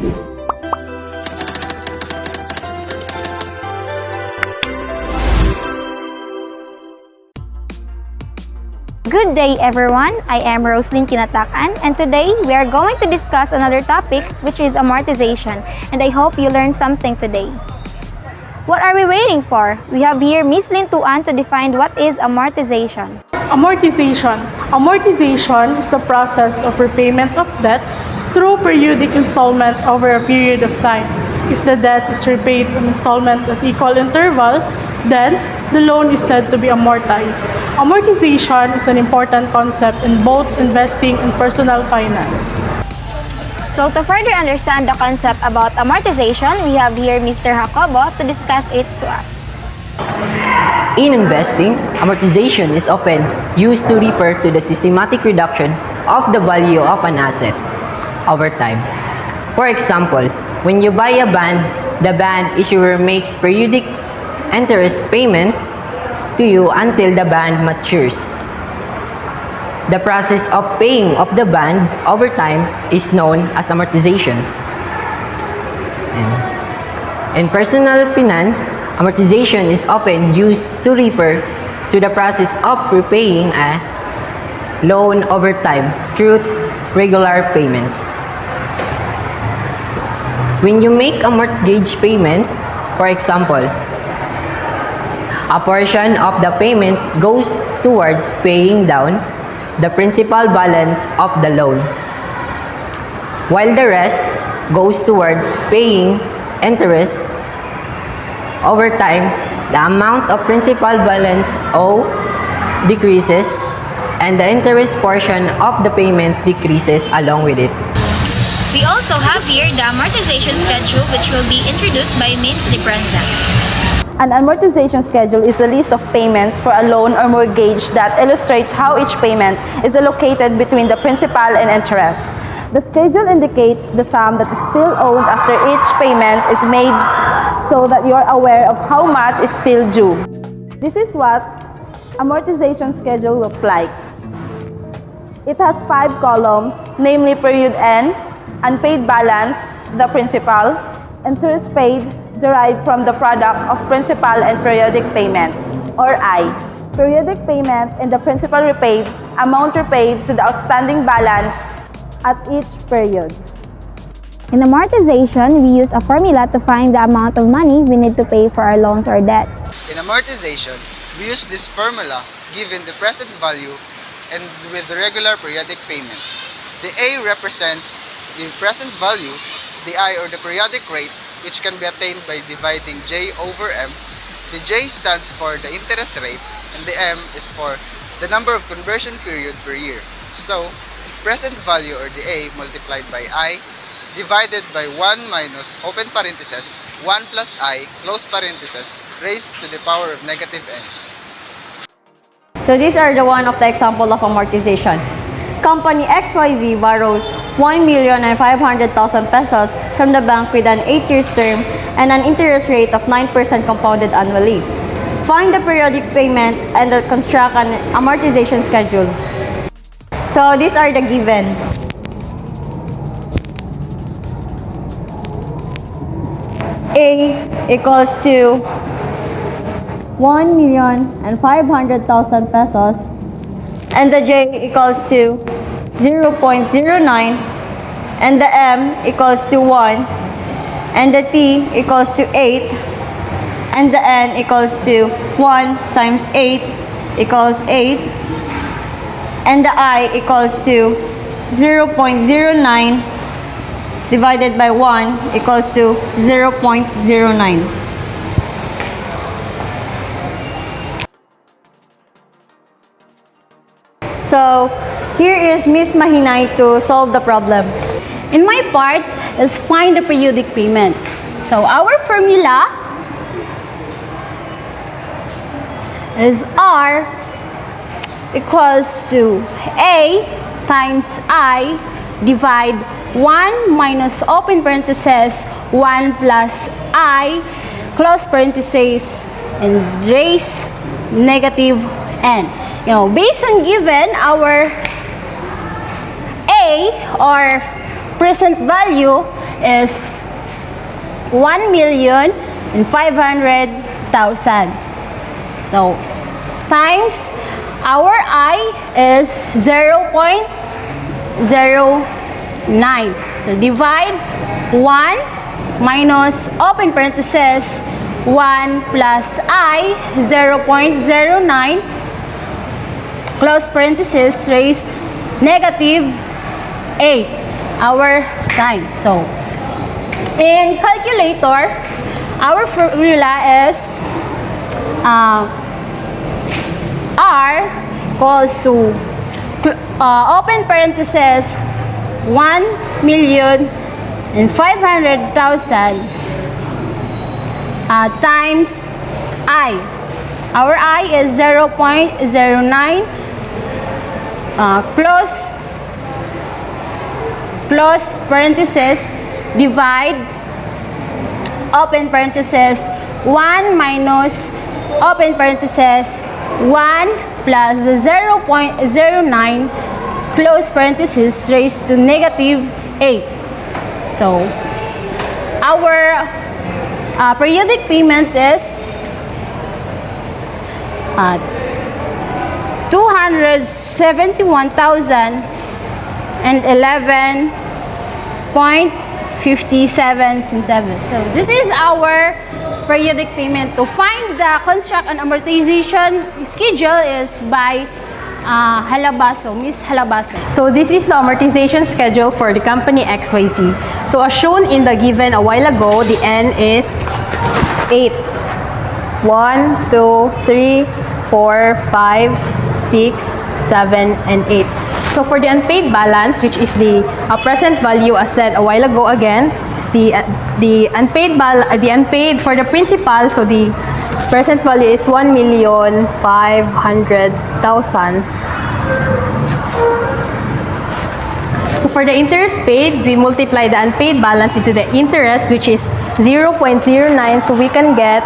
Good day everyone, I am Roslyn Kinatakan and today we are going to discuss another topic which is amortization, and I hope you learned something today. What are we waiting for? We have here Miss Lynn Tuan to define what is amortization. Amortization. Amortization is the process of repayment of debt through periodic installment over a period of time. If the debt is repaid in installment at equal interval, then the loan is said to be amortized. Amortization is an important concept in both investing and personal finance. So to further understand the concept about amortization, we have here Mr. Jacobo to discuss it to us. In investing, amortization is often used to refer to the systematic reduction of the value of an asset over time. For example, when you buy a bond, the bond issuer makes periodic interest payment to you until the bond matures. The process of paying off the bond over time is known as amortization. In personal finance, amortization is often used to refer to the process of repaying a loan over time through regular payments. When you make a mortgage payment, for example, a portion of the payment goes towards paying down the principal balance of the loan, while the rest goes towards paying interest. Over time, the amount of principal balance owed decreases and the interest portion of the payment decreases along with it. We also have here the amortization schedule which will be introduced by Ms. Libranza. An amortization schedule is a list of payments for a loan or mortgage that illustrates how each payment is allocated between the principal and interest. The schedule indicates the sum that is still owed after each payment is made so that you are aware of how much is still due. This is what amortization schedule looks like. It has 5 columns, namely period end, unpaid balance, the principal, interest paid, derived from the product of principal and periodic payment, or I. Periodic payment and the principal repaid, amount repaid to the outstanding balance at each period. In amortization, we use a formula to find the amount of money we need to pay for our loans or debts. In amortization, we use this formula given the present value and with the regular periodic payment. The A represents the present value, the I or the periodic rate, which can be attained by dividing J over M. The J stands for the interest rate and the M is for the number of conversion period per year. So, present value or the A multiplied by I divided by 1 minus open parenthesis 1 plus I close parenthesis raised to the power of negative N. So these are the one of the example of amortization. Company XYZ borrows 1,500,000 pesos from the bank with an 8 years term and an interest rate of 9% compounded annually. Find the periodic payment and construct an amortization schedule. So these are the given. A equals to 1,500,000 pesos and the J equals to 0.09 and the M equals to 1 and the T equals to 8 and the N equals to 1 times 8 equals 8 and the I equals to 0.09 divided by 1 equals to 0.09. So, here is Miss Mahinay to solve the problem. In my part is find the periodic payment. So our formula is R equals to A times I divide 1 minus open parenthesis 1 plus I close parenthesis and raise negative N. Based on given, our A or present value is 1,500,000. So, times our I is 0.09. So, divide 1 minus open parenthesis 1 plus I 0.09 close parenthesis raised negative 8 our time. So, in calculator, our formula is R equals to open parenthesis 1,500,000 times I. Our I is 0.09 close parenthesis divide open parenthesis 1 minus open parenthesis 1 plus 0.09 close parenthesis raised to negative 8. So, our periodic payment is 271,011.57 centavos. So, this is our periodic payment. To find the construct and amortization schedule is by Halabaso, Miss Halabaso. So this is the amortization schedule for the company XYZ. So as shown in the given a while ago, the N is 8. 1, 2, 3, 4, 5, 6, 7, and 8. So for the unpaid balance, which is the present value as said a while ago again, the unpaid for the principal, so the present value is 1,500,000. So for the interest paid, we multiply the unpaid balance into the interest, which is 0.09, so we can get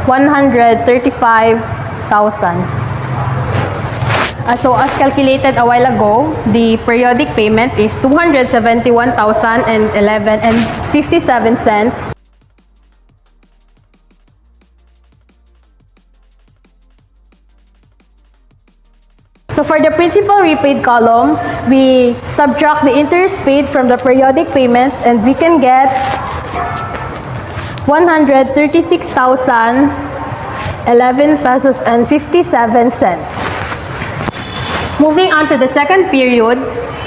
135,000. So as calculated a while ago, the periodic payment is 271,011 and 57 cents. So for the principal repaid column, we subtract the interest paid from the periodic payment and we can get 136,011 pesos and 57 cents. Moving on to the second period,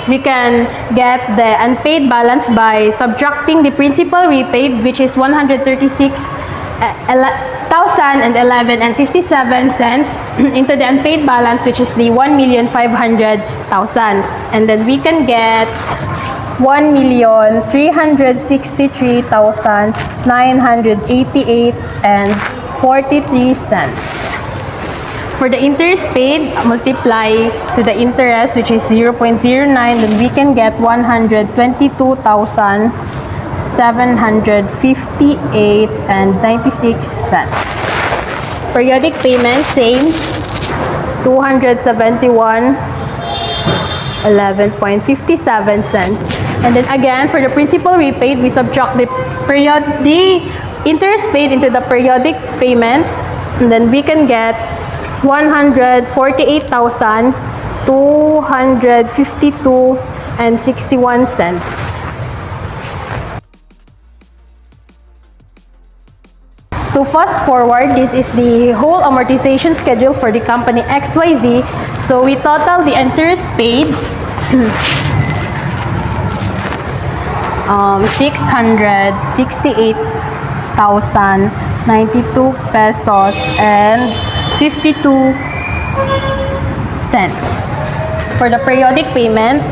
we can get the unpaid balance by subtracting the principal repaid, which is 136,011 and 57 cents into the unpaid balance, which is the 1,500,000, and then we can get 1,363,988 and 43 cents. For the interest paid, multiply to the interest, which is 0.09, then we can get 122,758 and 96 cents. Periodic payment, same, 271.11.57 cents. And then again, for the principal repaid, we subtract the interest paid into the periodic payment, and then we can get 148,252 and 61 cents. So fast forward, this is the whole amortization schedule for the company XYZ. So we total the interest paid 668,092 pesos and 52 cents. For the periodic payment,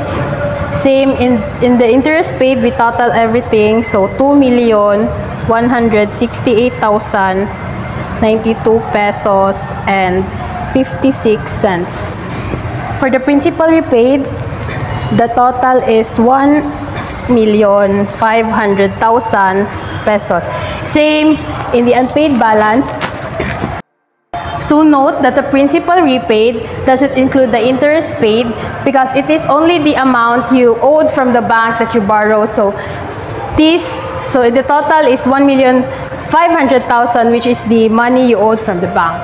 same in the interest paid, we total everything. So 2,168,092 pesos and 56 cents. For the principal repaid, the total is 1,500,000 pesos. Same in the unpaid balance. So note that the principal repaid doesn't include the interest paid because it is only the amount you owed from the bank that you borrow. So This, so the total is 1,500,000, which is the money you owed from the bank.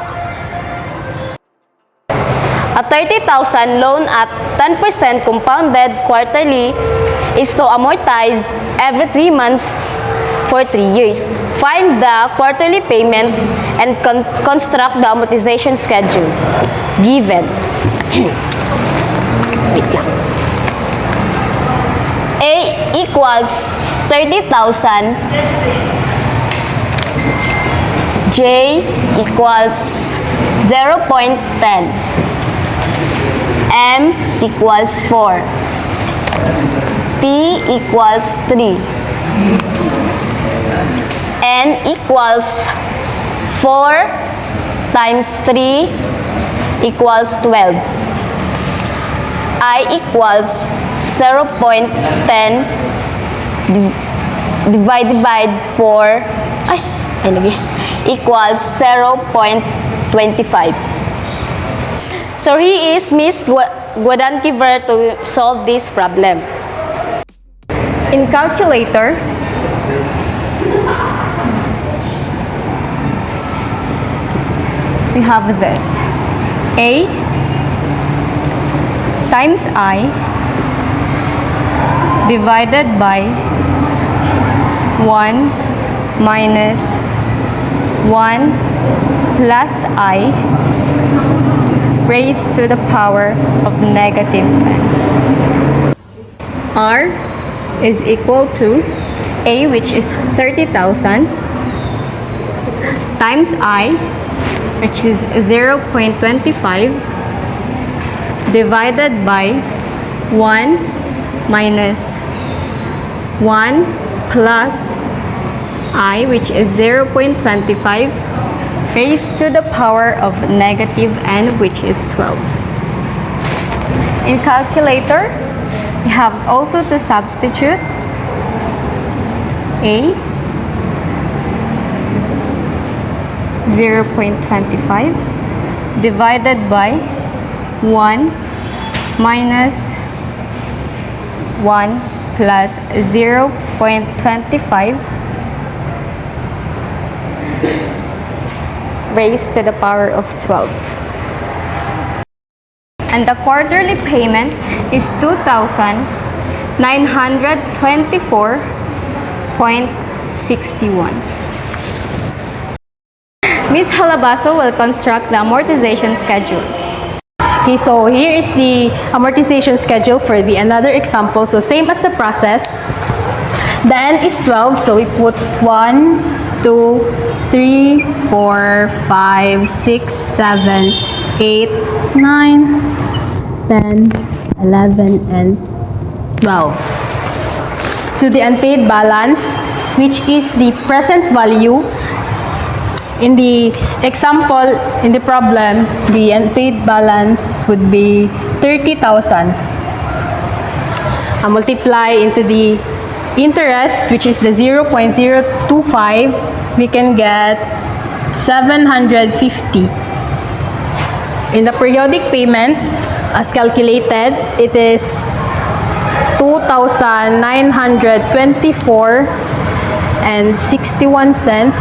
A 30,000 loan at 10% compounded quarterly is to amortize every 3 months for 3 years. Find the quarterly payment and construct the amortization schedule given. Wait lang. A equals 30,000. J equals 0.10. M equals 4. T equals 3. N equals 4 times 3 equals 12. I equals 0.10 divided by 4 equals 0.25. So he is Miss Guadantiver to solve this problem. In calculator, we have this. A times I divided by 1 minus 1 plus I raised to the power of negative n. R is equal to A, which is 30,000, times I, which is 0.25, divided by 1 minus 1 plus I, which is 0.25, raised to the power of negative n, which is 12. In calculator, we have also to substitute A 0.25 divided by 1 minus 1 plus 0.25 raised to the power of 12. And the quarterly payment is 2,924.61. Ms. Halabaso will construct the amortization schedule. Okay, so here is the amortization schedule for the another example. So same as the process. The n is 12, so we put 1, 2, 3, 4, 5, 6, 7, 8, 9, 10, 11, and 12. So the unpaid balance, which is the present value. In the example, in the problem, the unpaid balance would be 30,000. Multiply into the interest, which is the 0.025, we can get 750. In the periodic payment, as calculated, it is 2,924.61.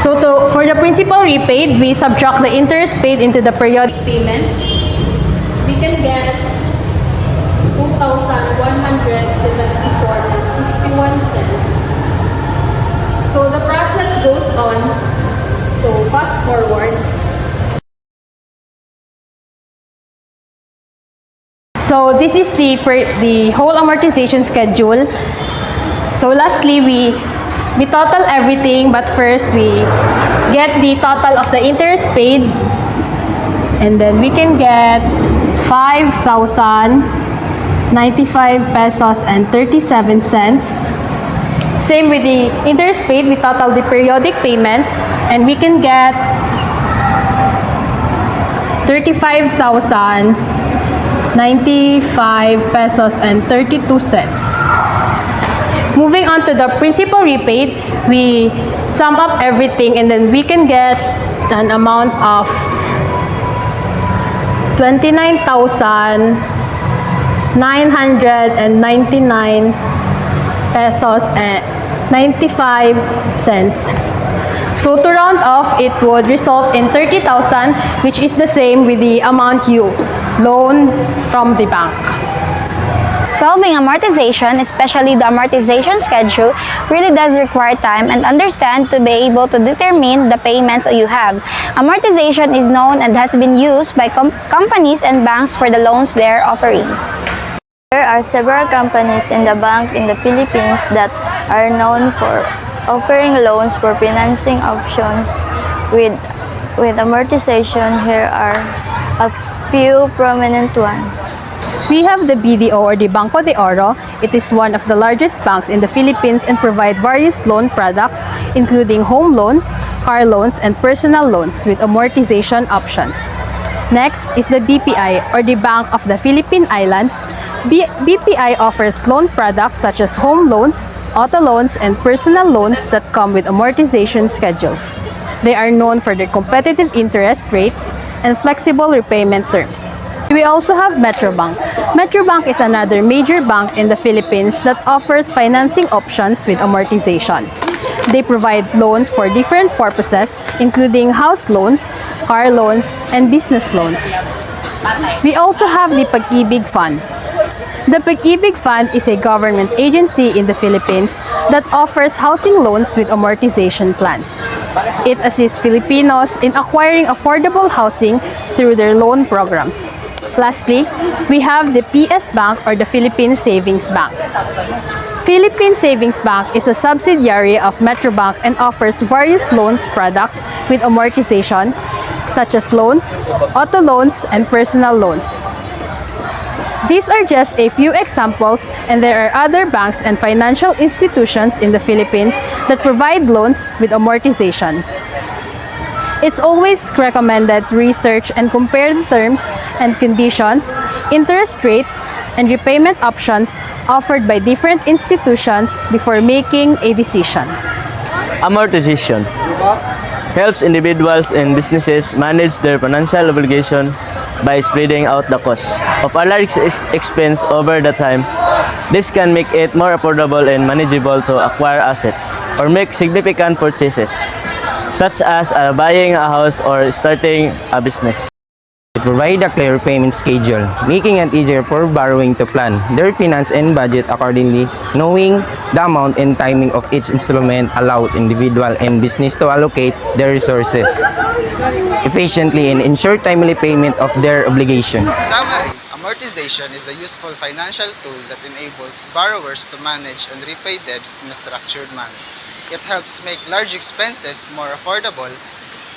So for the principal repaid, we subtract the interest paid into the periodic payment. We can get 2,174.61. So the process goes on. So fast forward. So this is the whole amortization schedule. So lastly, we total everything, but first we get the total of the interest paid, and then we can get 5,095 pesos and 37 cents. Same with the interest paid, we total the periodic payment, and we can get 35,095 pesos and 32 cents. Moving on to the principal repaid, we sum up everything, and then we can get an amount of 29,999 pesos and 95 cents. So to round off, it would result in 30,000, which is the same with the amount you loan from the bank. Solving amortization, especially the amortization schedule, really does require time and understand to be able to determine the payments you have. Amortization is known and has been used by companies and banks for the loans they are offering. There are several companies in the bank in the Philippines that are known for offering loans for financing options with amortization. Here are a few prominent ones. We have the BDO or the Banco de Oro. It is one of the largest banks in the Philippines and provide various loan products including home loans, car loans, and personal loans with amortization options. Next is the BPI or the Bank of the Philippine Islands. BPI offers loan products such as home loans, auto loans, and personal loans that come with amortization schedules. They are known for their competitive interest rates and flexible repayment terms. We also have Metrobank. Metrobank is another major bank in the Philippines that offers financing options with amortization. They provide loans for different purposes, including house loans, car loans, and business loans. We also have the Pag-ibig Fund. The Pag-ibig Fund is a government agency in the Philippines that offers housing loans with amortization plans. It assists Filipinos in acquiring affordable housing through their loan programs. Lastly, we have the PS Bank or the Philippine Savings Bank. Philippine Savings Bank is a subsidiary of Metrobank and offers various loans products with amortization, such as loans, auto loans, and personal loans. These are just a few examples, and there are other banks and financial institutions in the Philippines that provide loans with amortization. It's always recommended to research and compare the terms and conditions, interest rates, and repayment options offered by different institutions before making a decision. Amortization helps individuals and businesses manage their financial obligation by spreading out the cost of a large expense over the time. This can make it more affordable and manageable to acquire assets or make significant purchases, such as buying a house or starting a business. It provides a clear payment schedule, making it easier for borrowing to plan their finance and budget accordingly. Knowing the amount and timing of each installment allows individual and business to allocate their resources efficiently and ensure timely payment of their obligation. Summary, amortization is a useful financial tool that enables borrowers to manage and repay debts in a structured manner. It helps make large expenses more affordable,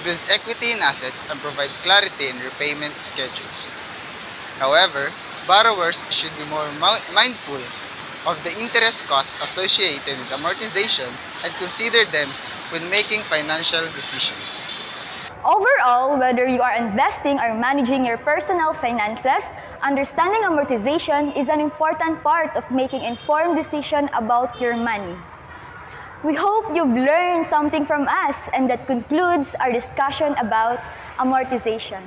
builds equity in assets, and provides clarity in repayment schedules. However, borrowers should be more mindful of the interest costs associated with amortization and consider them when making financial decisions. Overall, whether you are investing or managing your personal finances, understanding amortization is an important part of making informed decisions about your money. We hope you've learned something from us, and that concludes our discussion about amortization.